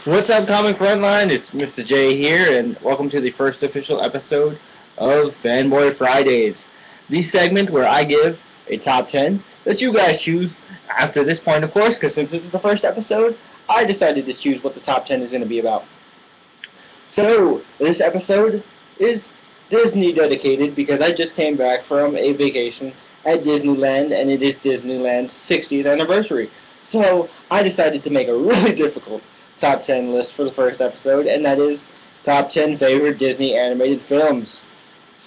What's up, Comic Frontline? It's Mr. J here, and welcome to the first official episode of Fanboy Fridays, the segment where I give a top 10 that you guys choose after this point, of course, because since this is the first episode, I decided to choose what the top 10 is going to be about. So, this episode is Disney dedicated because I just came back from a vacation at Disneyland, and it is Disneyland's 60th anniversary. So, I decided to make a really difficult top 10 list for the first episode, and that is top 10 favorite Disney animated films.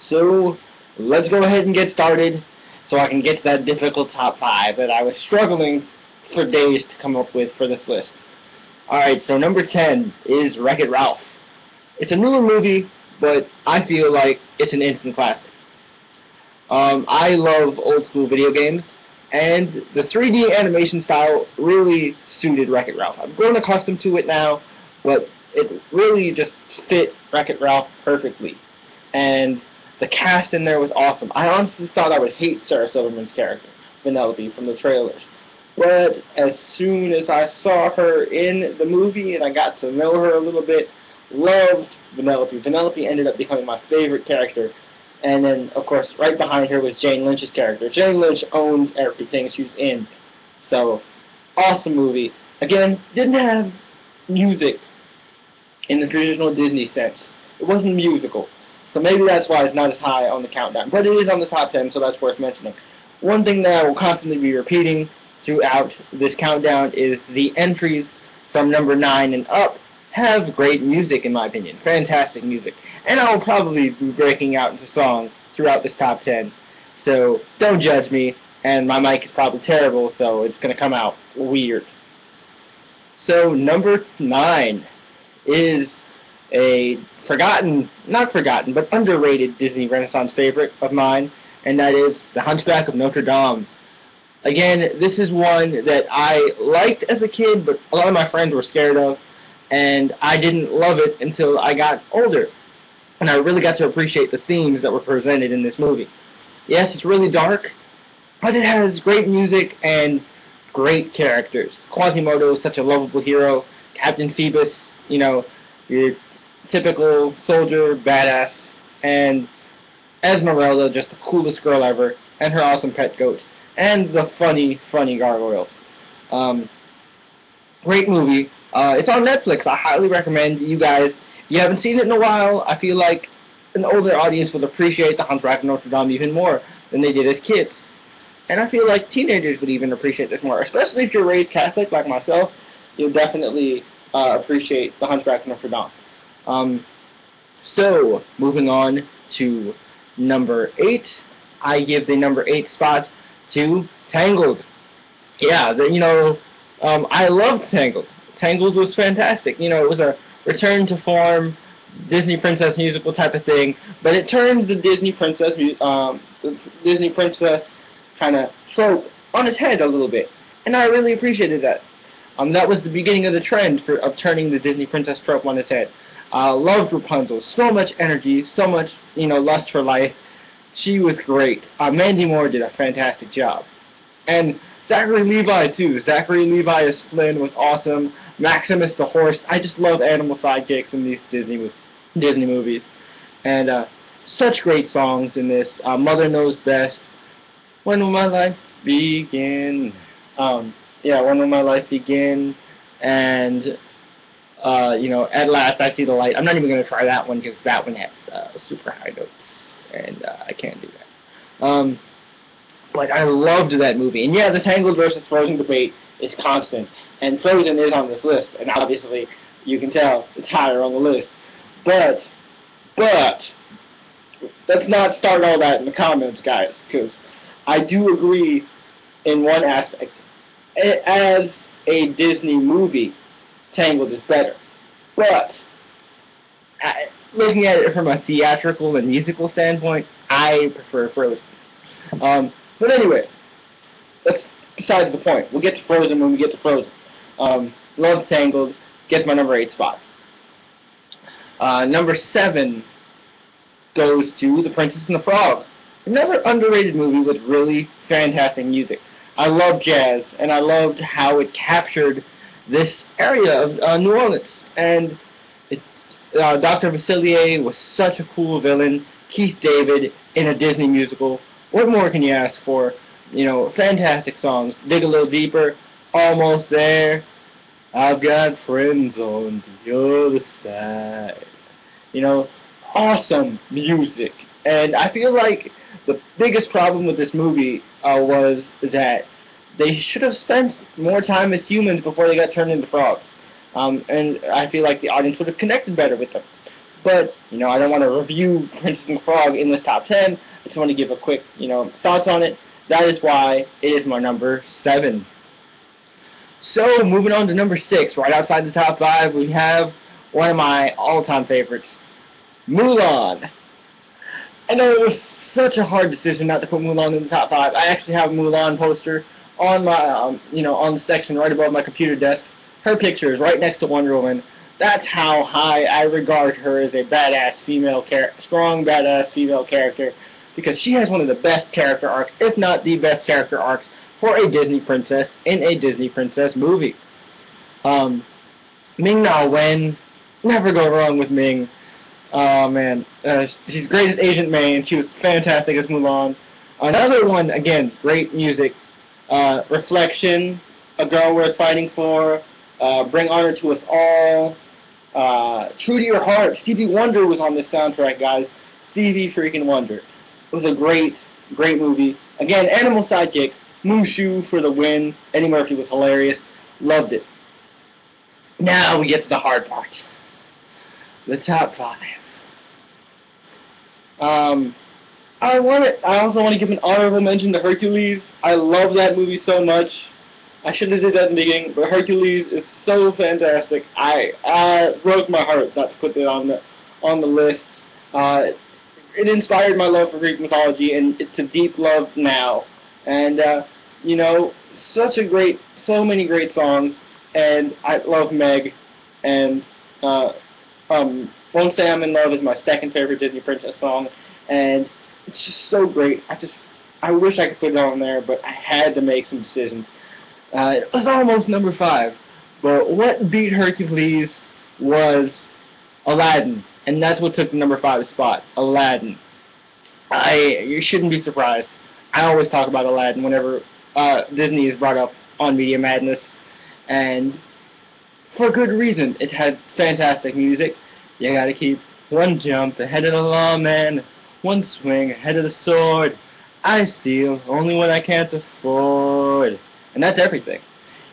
So, let's go ahead and get started so I can get to that difficult top 5 that I was struggling for days to come up with for this list. Alright, so number 10 is Wreck-It Ralph. It's a newer movie, but I feel like it's an instant classic. I love old school video games, and the 3D animation style really suited Wreck-It Ralph. I've grown accustomed to it now, but it really just fit Wreck-It Ralph perfectly. And the cast in there was awesome. I honestly thought I would hate Sarah Silverman's character, Vanellope, from the trailers. But as soon as I saw her in the movie and I got to know her a little bit, loved Vanellope. Vanellope ended up becoming my favorite character. And then, of course, right behind her was Jane Lynch's character. Jane Lynch owns everything she's in. So, awesome movie. Again, didn't have music in the traditional Disney sense. It wasn't musical. So maybe that's why it's not as high on the countdown. But it is on the top 10, so that's worth mentioning. One thing that I will constantly be repeating throughout this countdown is the entries from number 9 and up have great music, in my opinion. Fantastic music. And I will probably be breaking out into song throughout this top 10. So don't judge me, and my mic is probably terrible, so it's going to come out weird. So number 9 is a not forgotten, but underrated Disney Renaissance favorite of mine, and that is The Hunchback of Notre Dame. Again, this is one that I liked as a kid, but a lot of my friends were scared of, and I didn't love it until I got older. And I really got to appreciate the themes that were presented in this movie. Yes, it's really dark, but it has great music and great characters. Quasimodo is such a lovable hero. Captain Phoebus, you know, your typical soldier, badass. And Esmeralda, just the coolest girl ever. And her awesome pet goat. And the funny gargoyles. Great movie. It's on Netflix. I highly recommend you guys. If you haven't seen it in a while, I feel like an older audience would appreciate The Hunchback of Notre Dame even more than they did as kids. And I feel like teenagers would even appreciate this more, especially if you're raised Catholic like myself. You'll definitely appreciate The Hunchback of Notre Dame. So, moving on to number 8, I give the number 8 spot to Tangled. Yeah, I loved Tangled. Tangled was fantastic. You know, it was a return to form Disney princess musical type of thing, but it turns the Disney princess kind of trope on its head a little bit, and I really appreciated that. That was the beginning of the trend of turning the Disney princess trope on its head. Loved Rapunzel. So much energy, so much lust for life. She was great. Mandy Moore did a fantastic job, and Zachary Levi too. Zachary Levi as Flynn was awesome. Maximus the horse. I just love animal sidekicks in these Disney movies. And such great songs in this. Mother Knows Best. When Will My Life Begin? When Will My Life Begin? And, At Last I See the Light. I'm not even going to try that one because that one has super high notes. And I can't do that. But I loved that movie. And yeah, the Tangled versus Frozen debate is constant. And Frozen is on this list. And obviously, you can tell it's higher on the list. But, let's not start all that in the comments, guys. Because I do agree in one aspect. As a Disney movie, Tangled is better. But, looking at it from a theatrical and musical standpoint, I prefer Frozen. But anyway, that's besides the point. We'll get to Frozen when we get to Frozen. Love Tangled. Gets my number 8 spot. Number 7 goes to The Princess and the Frog. Another underrated movie with really fantastic music. I love jazz, and I loved how it captured this area of New Orleans. And Dr. Facilier was such a cool villain. Keith David in a Disney musical. What more can you ask for? You know, fantastic songs. Dig a Little Deeper, Almost There, I've Got Friends on the Other Side. You know, awesome music. And I feel like the biggest problem with this movie was that they should have spent more time as humans before they got turned into frogs. And I feel like the audience would have connected better with them. But, you know, I don't want to review Princess and the Frog in this top 10. I just want to give a quick, you know, thoughts on it. That is why it is my number 7. So, moving on to number 6, right outside the top 5, we have one of my all-time favorites, Mulan. I know it was such a hard decision not to put Mulan in the top 5. I actually have a Mulan poster on my, you know, on the section right above my computer desk. Her picture is right next to Wonder Woman. That's how high I regard her as a badass female strong badass female character, because she has one of the best character arcs, if not the best character arcs, for a Disney princess in a Disney princess movie. Ming-Na Wen, never go wrong with Ming. Oh man, she's great as Agent May, and she was fantastic as Mulan. Another one, again, great music. Reflection, A Girl Worth Fighting For, Bring Honor to Us All, True to Your Heart. Stevie Wonder was on this soundtrack, guys. Stevie freaking Wonder. It was a great, great movie. Again, Animal Sidekicks, Mushu for the win. Eddie Murphy was hilarious. Loved it. Now we get to the hard part. The top 5. I also want to give an honorable mention to Hercules. I love that movie so much. I should have did that in the beginning, but Hercules is so fantastic. I broke my heart not to put it on the list. It inspired my love for Greek mythology, and it's a deep love now. And you know, so many great songs. And I love Meg. And Won't Say I'm in Love is my second favorite Disney princess song, and it's just so great. I wish I could put it on there, but I had to make some decisions. It was almost number 5, but what beat Hercules was Aladdin, and that's what took the number 5 spot, Aladdin. You shouldn't be surprised. I always talk about Aladdin whenever Disney is brought up on Media Madness, and for good reason. It had fantastic music. You gotta keep one jump ahead of the lawman, one swing ahead of the sword. I steal only when I can't afford. And that's everything.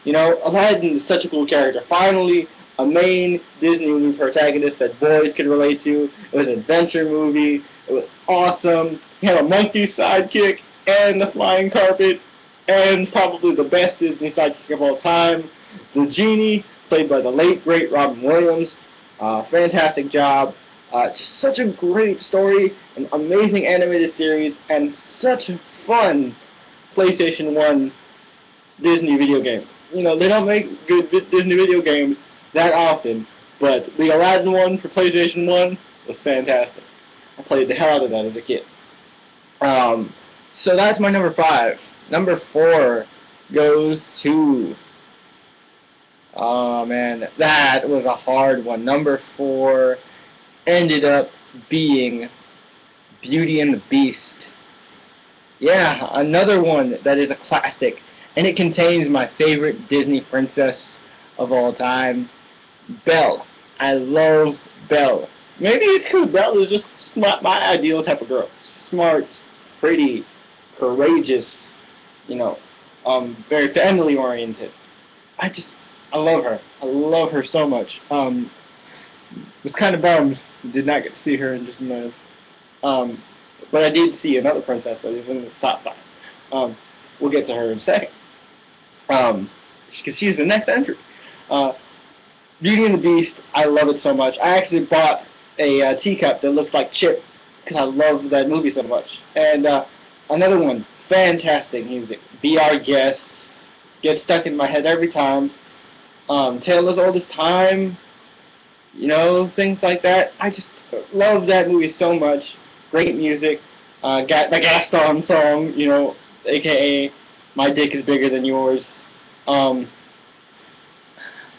You know, Aladdin is such a cool character. Finally, a main Disney movie protagonist that boys could relate to. It was an adventure movie. It was awesome. He had a monkey sidekick and the flying carpet, and probably the best Disney sidekick of all time, the genie, played by the late, great Robin Williams. Fantastic job. Just such a great story, an amazing animated series, and such a fun PlayStation 1 Disney video game. You know, they don't make good Disney video games that often, but the Aladdin one for PlayStation 1 was fantastic. I played the hell out of that as a kid. So that's my number 5. Number 4 goes to... Oh man, that was a hard one. Number 4 ended up being Beauty and the Beast. Yeah, another one that is a classic, and it contains my favorite Disney princess of all time, Belle. I love Belle. Maybe it's because Belle is just my ideal type of girl. Smart, pretty, courageous, you know, very family oriented. I love her. I love her so much. Was kind of bummed did not get to see her in just a minute. But I did see another princess that is in the top 5. We'll get to her in a second. Because she's the next entry. Beauty and the Beast, I love it so much. I actually bought a teacup that looks like Chip because I love that movie so much. And another one, fantastic music. Be Our Guest. Gets stuck in my head every time. Tale as Old as Time, you know, things like that. I just love that movie so much. Great music. Got the Gaston song, you know, aka My Dick is Bigger Than Yours.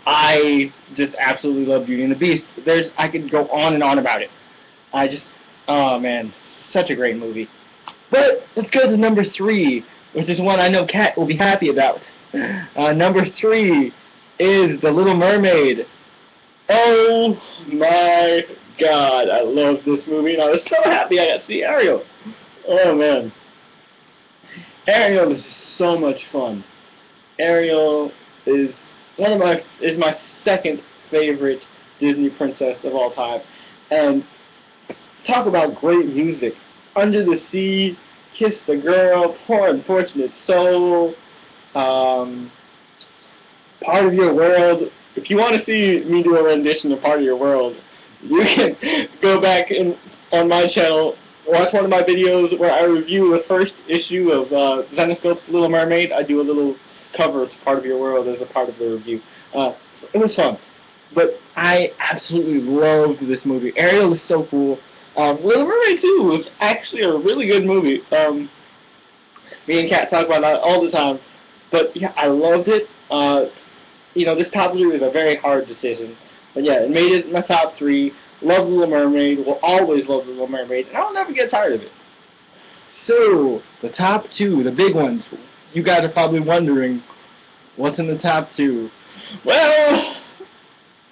I just absolutely love Beauty and the Beast. I could go on and on about it. Oh man, such a great movie. But let's go to number 3, which is one I know Kat will be happy about. Number 3 is The Little Mermaid. Oh my God, I love this movie, and I was so happy I got to see Ariel. Oh man, Ariel is so much fun. Ariel is my second favorite Disney princess of all time, and talk about great music. Under the Sea, Kiss the Girl, Poor Unfortunate Soul, Part of Your World. If you want to see me do a rendition of Part of Your World, you can go back on my channel, watch one of my videos where I review the first issue of Zenescope's Little Mermaid. I do a little cover to Part of Your World as a part of the review. So it was fun. But I absolutely loved this movie. Ariel was so cool. Little Mermaid 2 was actually a really good movie. Me and Kat talk about that all the time. But yeah, I loved it. This top 3 was a very hard decision. But yeah, it made it my top 3. Love The Little Mermaid. Will always love The Little Mermaid. And I'll never get tired of it. So, the top 2, the big ones. You guys are probably wondering, what's in the top 2? Well,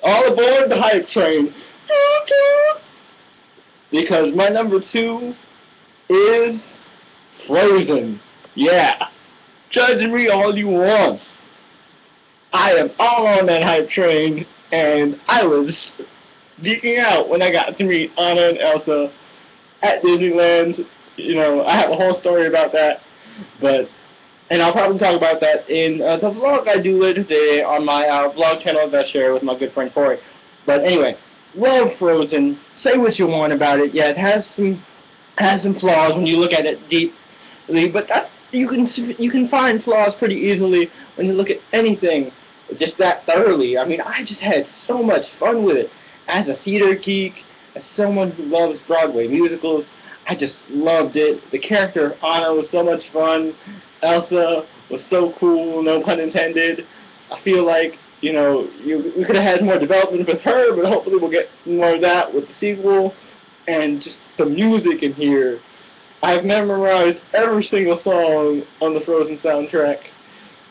all aboard the hype train. Because my number 2 is Frozen. Yeah. Judge me all you want. I am all on that hype train, and I was geeking out when I got to meet Anna and Elsa at Disneyland. I have a whole story about that, and I'll probably talk about that in the vlog I do later today on my vlog channel that I share with my good friend Corey. But anyway, love Frozen. Say what you want about it. Yeah, it has some flaws when you look at it deeply, but you can find flaws pretty easily when you look at anything just that thoroughly. I mean, I just had so much fun with it. As a theater geek, as someone who loves Broadway musicals, I just loved it. The character of Anna was so much fun. Elsa was so cool, no pun intended. I feel like, we could have had more development with her, but hopefully we'll get more of that with the sequel. And just the music in here. I've memorized every single song on the Frozen soundtrack.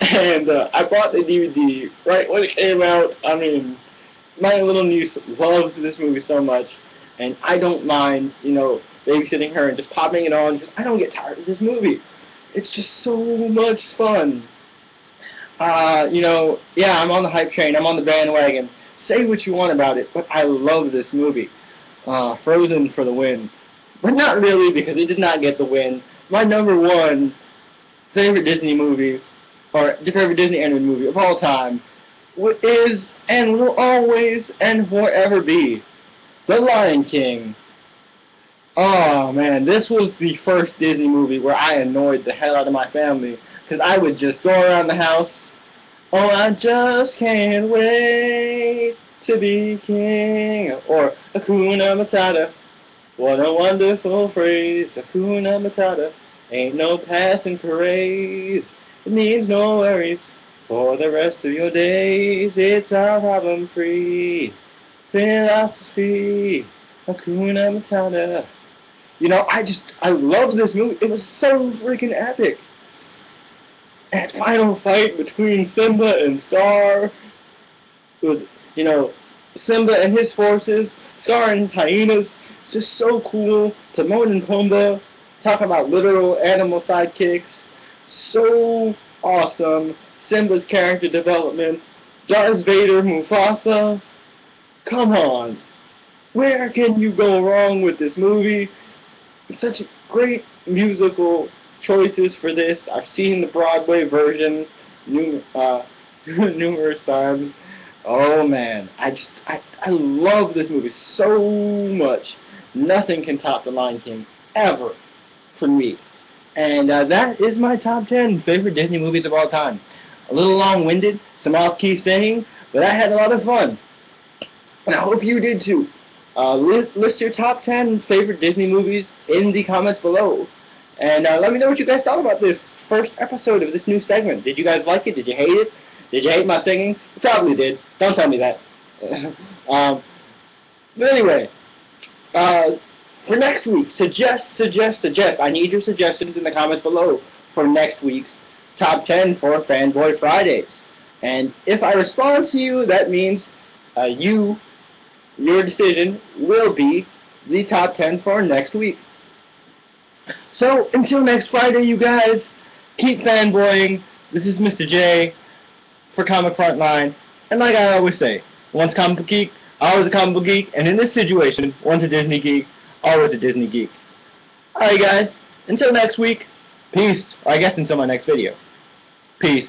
And I bought the DVD right when it came out. I mean, my little niece loves this movie so much, and I don't mind, babysitting her and just popping it on, because I don't get tired of this movie. It's just so much fun. Yeah, I'm on the hype train. I'm on the bandwagon. Say what you want about it, but I love this movie. Frozen for the win. But not really, because it did not get the win. My number 1 favorite Disney movie, or favorite Disney animated movie of all time, is and will always and forever be The Lion King. Oh man, this was the first Disney movie where I annoyed the hell out of my family, because I would just go around the house, oh, I just can't wait to be king, or Hakuna Matata. What a wonderful phrase, Hakuna Matata. Ain't no passing craze, it means no worries for the rest of your days. It's our problem-free philosophy, Hakuna Matata. I love this movie. It was so freaking epic. That final fight between Simba and Scar, with, Simba and his forces, Scar and his hyenas, just so cool. Timon and Pumbaa, talk about literal animal sidekicks, so awesome. Simba's character development, Darth Vader, Mufasa, come on. Where can you go wrong with this movie? Such great musical choices for this. I've seen the Broadway version numerous times. Oh man, I love this movie so much. Nothing can top The Lion King ever for me. And that is my top 10 favorite Disney movies of all time. A little long-winded, some off-key saying, but I had a lot of fun. And I hope you did too. List your top 10 favorite Disney movies in the comments below. And let me know what you guys thought about this first episode of this new segment. Did you guys like it? Did you hate it? Did you hate my singing? You probably did. Don't tell me that. But anyway, for next week, suggest. I need your suggestions in the comments below for next week's top 10 for Fanboy Fridays. And if I respond to you, that means your decision will be the top 10 for next week. So, until next Friday, you guys, keep fanboying. This is Mr. J for Comic Frontline. And like I always say, once comic book geek, always a comic book geek. And in this situation, once a Disney geek, always a Disney geek. Alright guys, until next week, peace. Or I guess until my next video. Peace.